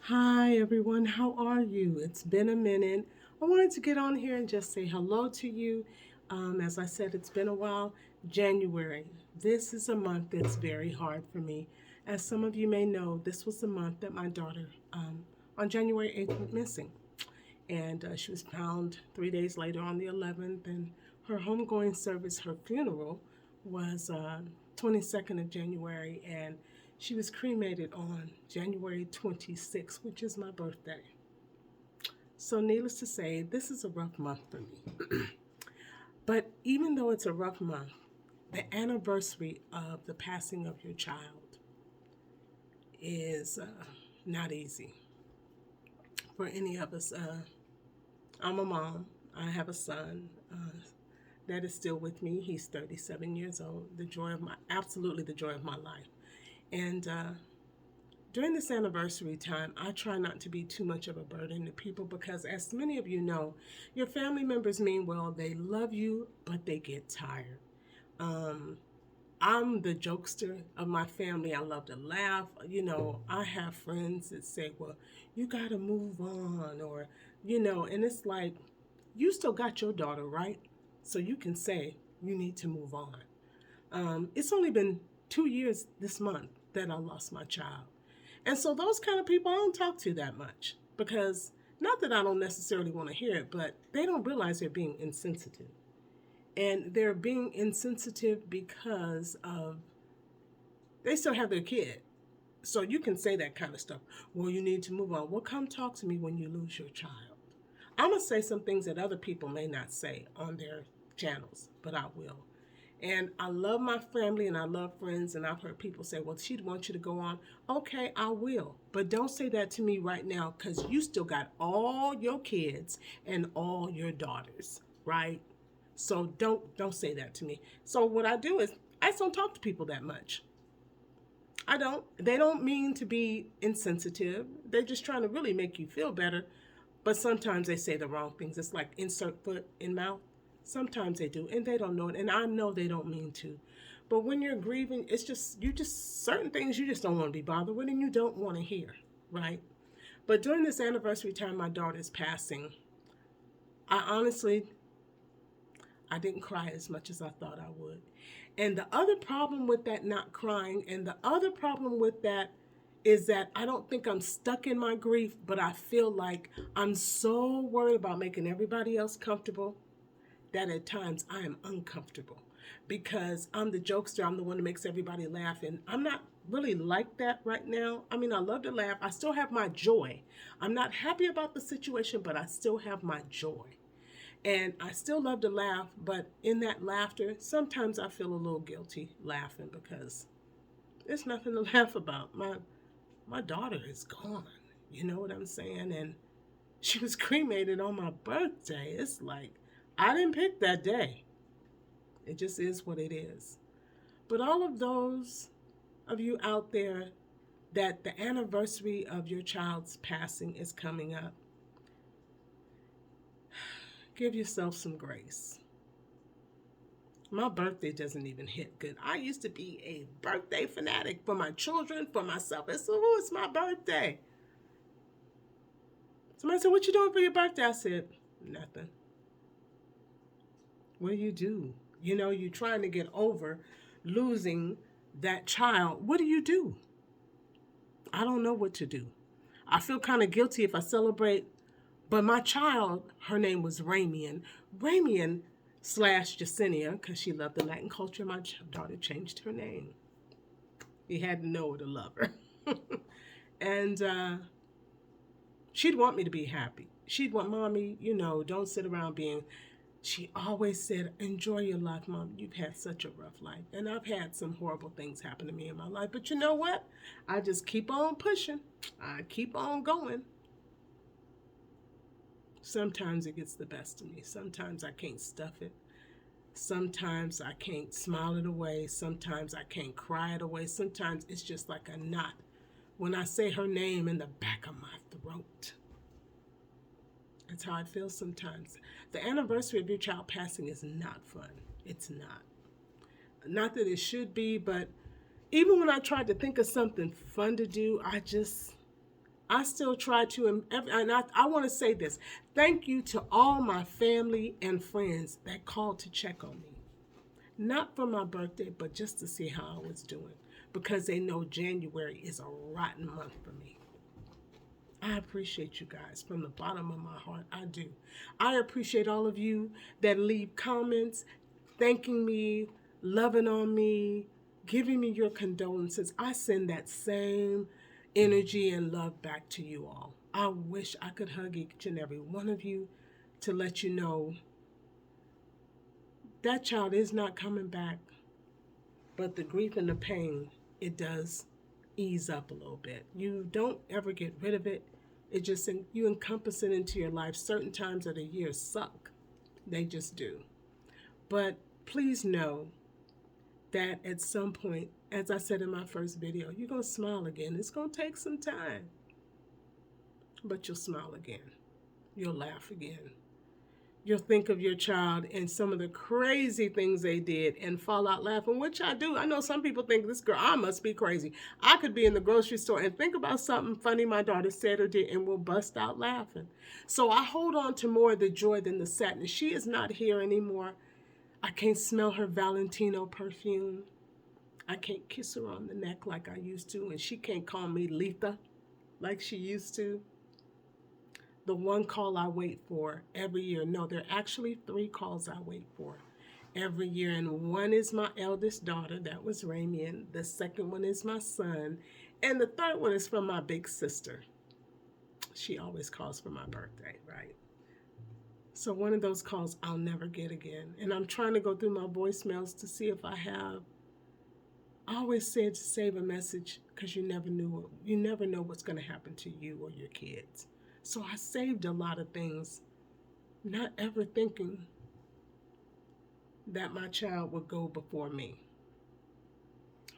Hi, everyone. How are you? It's been a minute. I wanted to get on here and just say hello to you. As I said, it's been a while. January. This is a month that's very hard for me. As some of you may know, this was the month that my daughter, on January 8th, went missing. And she was found 3 days later on the 11th. And her homegoing service, her funeral, was 22nd of January. And she was cremated on January 26th, which is my birthday. So, needless to say, this is a rough month for me. But even though it's a rough month, the anniversary of the passing of your child is not easy for any of us. I'm a mom. I have a son that is still with me. He's 37 years old. The joy of my, absolutely the joy of my life. And during this anniversary time, I try not to be too much of a burden to people because, as many of you know, your family members mean well. They love you, but they get tired. Um, I'm the jokester of my family. I love to laugh. I have friends that say, well, you got to move on, and it's like, you still got your daughter, right? So you can say you need to move on. It's only been 2 years this month that I lost my child. And so those kind of people I don't talk to that much because not that I don't necessarily want to hear it, but they don't realize they're being insensitive. And they're being insensitive because of they still have their kid. So you can say that kind of stuff. Well, you need to move on. Well, come talk to me when you lose your child. I'm going to say some things that other people may not say on their channels, but I will. And I love my family and I love friends. And I've heard people say, well, she'd want you to go on. Okay, I will. But don't say that to me right now because you still got all your kids and all your daughters, right? So don't say that to me. So what I do is I just don't talk to people that much. I don't. They don't mean to be insensitive. They're just trying to really make you feel better. But sometimes they say the wrong things. It's like insert foot in mouth. Sometimes they do, and they don't know it. And I know they don't mean to. But when you're grieving, it's just you just certain things you just don't want to be bothered with, and you don't want to hear, right? But during this anniversary time, my daughter's passing. I honestly, I didn't cry as much as I thought I would. And the other problem with that not crying, and the other problem with that is that I don't think I'm stuck in my grief, but I feel like I'm so worried about making everybody else comfortable that at times I am uncomfortable because I'm the jokester. I'm the one that makes everybody laugh. And I'm not really like that right now. I mean, I love to laugh. I still have my joy. I'm not happy about the situation, but I still have my joy. And I still love to laugh, but in that laughter, sometimes I feel a little guilty laughing because there's nothing to laugh about. My daughter is gone. You know what I'm saying? And she was cremated on my birthday. It's like I didn't pick that day. It just is what it is. But all of those of you out there that the anniversary of your child's passing is coming up, give yourself some grace. My birthday doesn't even hit good. I used to be a birthday fanatic for my children, for myself. It's my birthday. Somebody said, what you doing for your birthday? I said, nothing. What do you do? You're trying to get over losing that child. What do you do? I don't know what to do. I feel kind of guilty if I celebrate, but my child, her name was Ramian. Ramian slash Jacinia, because she loved the Latin culture, my daughter changed her name. You had to know her to love her. And she'd want me to be happy. She'd want mommy, don't sit around being. She always said, enjoy your life, Mom. You've had such a rough life. And I've had some horrible things happen to me in my life. But you know what? I just keep on pushing. I keep on going. Sometimes it gets the best of me. Sometimes I can't stuff it. Sometimes I can't smile it away. Sometimes I can't cry it away. Sometimes it's just like a knot when I say her name in the back of my throat. That's how I feel sometimes. The anniversary of your child passing is not fun. It's not. Not that it should be, but even when I tried to think of something fun to do, I still try to, and I want to say this. Thank you to all my family and friends that called to check on me. Not for my birthday, but just to see how I was doing. Because they know January is a rotten month for me. I appreciate you guys from the bottom of my heart. I do. I appreciate all of you that leave comments, thanking me, loving on me, giving me your condolences. I send that same energy and love back to you all. I wish I could hug each and every one of you to let you know that child is not coming back, but the grief and the pain, it does ease up a little bit. You don't ever get rid of it. It just, you encompass it into your life. Certain times of the year suck. They just do. But please know that at some point, as I said in my first video, you're going to smile again. It's going to take some time, but you'll smile again. You'll laugh again. You'll think of your child and some of the crazy things they did and fall out laughing, which I do. I know some people think, this girl, I must be crazy. I could be in the grocery store and think about something funny my daughter said or did and will bust out laughing. So I hold on to more of the joy than the sadness. She is not here anymore. I can't smell her Valentino perfume. I can't kiss her on the neck like I used to, and she can't call me Letha like she used to. The one call I wait for every year. No, there are actually 3 calls I wait for every year. And one is my eldest daughter. That was Ramian. The second one is my son. And the third one is from my big sister. She always calls for my birthday, right? So one of those calls I'll never get again. And I'm trying to go through my voicemails to see if I have. I always said to save a message because you never know what's going to happen to you or your kids. So I saved a lot of things, not ever thinking that my child would go before me.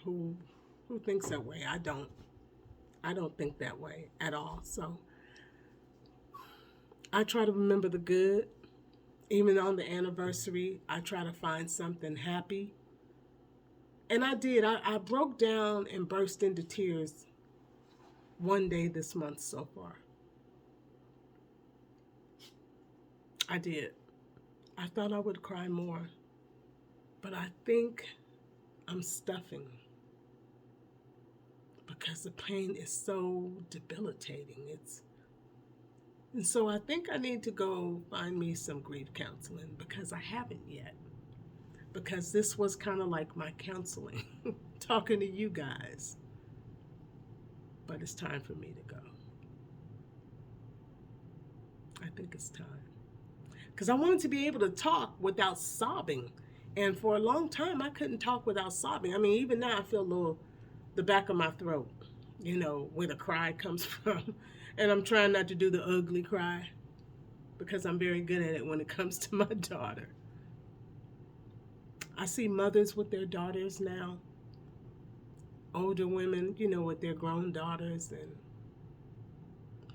Who thinks that way? I don't. I don't think that way at all. So I try to remember the good. Even on the anniversary, I try to find something happy. And I did. I broke down and burst into tears one day this month so far. I did. I thought I would cry more, but I think I'm stuffing because the pain is so debilitating. And so I think I need to go find me some grief counseling because I haven't yet. Because this was kind of like my counseling, talking to you guys. But it's time for me to go. I think it's time. Because I wanted to be able to talk without sobbing. And for a long time, I couldn't talk without sobbing. I mean, even now I feel the back of my throat, where the cry comes from. And I'm trying not to do the ugly cry because I'm very good at it when it comes to my daughter. I see mothers with their daughters now, older women, with their grown daughters, and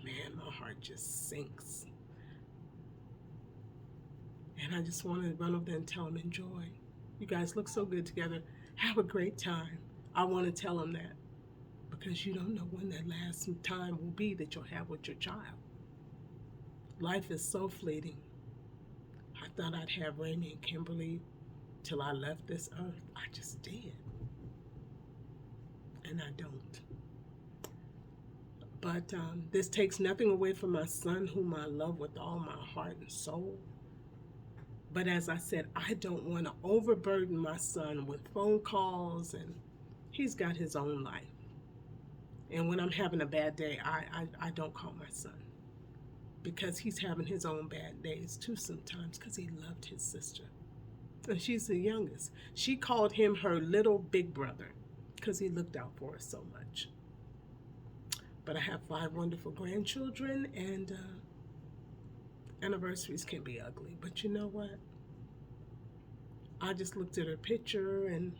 man, my heart just sinks. And I just want to run over there and tell them, enjoy. You guys look so good together. Have a great time. I want to tell them that because you don't know when that last time will be that you'll have with your child. Life is so fleeting. I thought I'd have Rami and Kimberly till I left this earth. I just did. And I don't. But this takes nothing away from my son, whom I love with all my heart and soul. But as I said, I don't want to overburden my son with phone calls, and he's got his own life. And when I'm having a bad day, I don't call my son because he's having his own bad days too sometimes because he loved his sister. And she's the youngest. She called him her little big brother because he looked out for her so much. But I have 5 wonderful grandchildren, and anniversaries can be ugly. But you know what? I just looked at her picture, and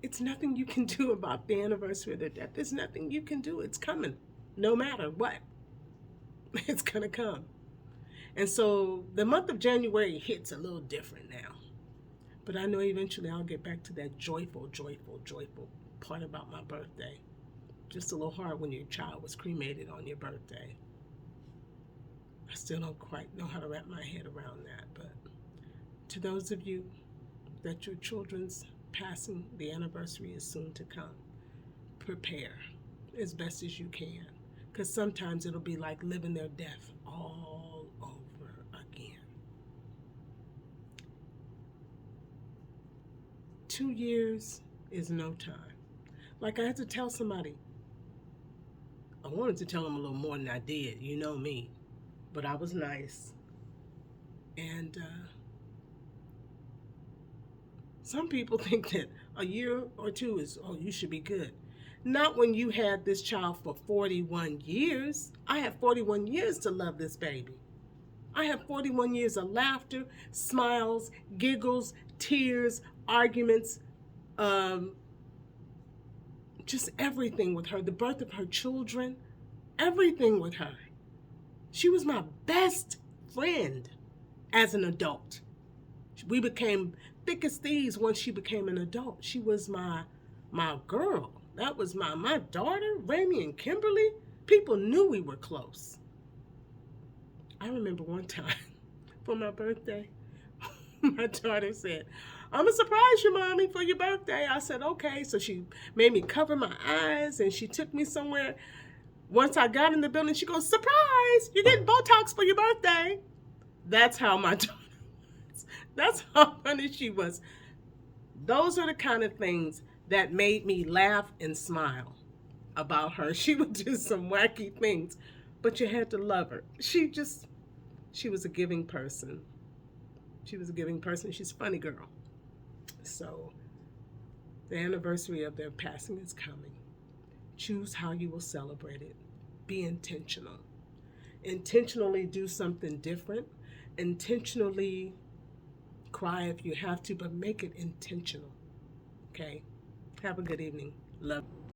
it's nothing you can do about the anniversary of their death. There's nothing you can do. It's coming. No matter what. It's going to come. And so the month of January hits a little different now. But I know eventually I'll get back to that joyful, joyful, joyful part about my birthday. Just a little hard when your child was cremated on your birthday. I still don't quite know how to wrap my head around that. But to those of you that your children's passing, the anniversary is soon to come, prepare as best as you can. Because sometimes it'll be like living their death all over again. 2 years is no time. Like I had to tell somebody, I wanted to tell them a little more than I did, you know me, but I was nice. And some people think that a year or two is, oh, you should be good. Not when you had this child for 41 years. I have 41 years to love this baby. I have 41 years of laughter, smiles, giggles, tears, arguments, just everything with her. The birth of her children, everything with her. She was my best friend as an adult. We became thick as thieves once she became an adult. She was my girl. That was my daughter, Rami and Kimberly. People knew we were close. I remember one time for my birthday, my daughter said, I'm going to surprise you, Mommy, for your birthday. I said, okay. So she made me cover my eyes and she took me somewhere. Once I got in the building, she goes, surprise, you're getting Botox for your birthday. That's how my daughter was. That's how funny she was. Those are the kind of things that made me laugh and smile about her. She would do some wacky things, but you had to love her. She was a giving person. She was a giving person. She's a funny girl. So the anniversary of their passing is coming. Choose how you will celebrate it. Be intentional. Intentionally do something different. Intentionally cry if you have to, but make it intentional. Okay? Have a good evening. Love.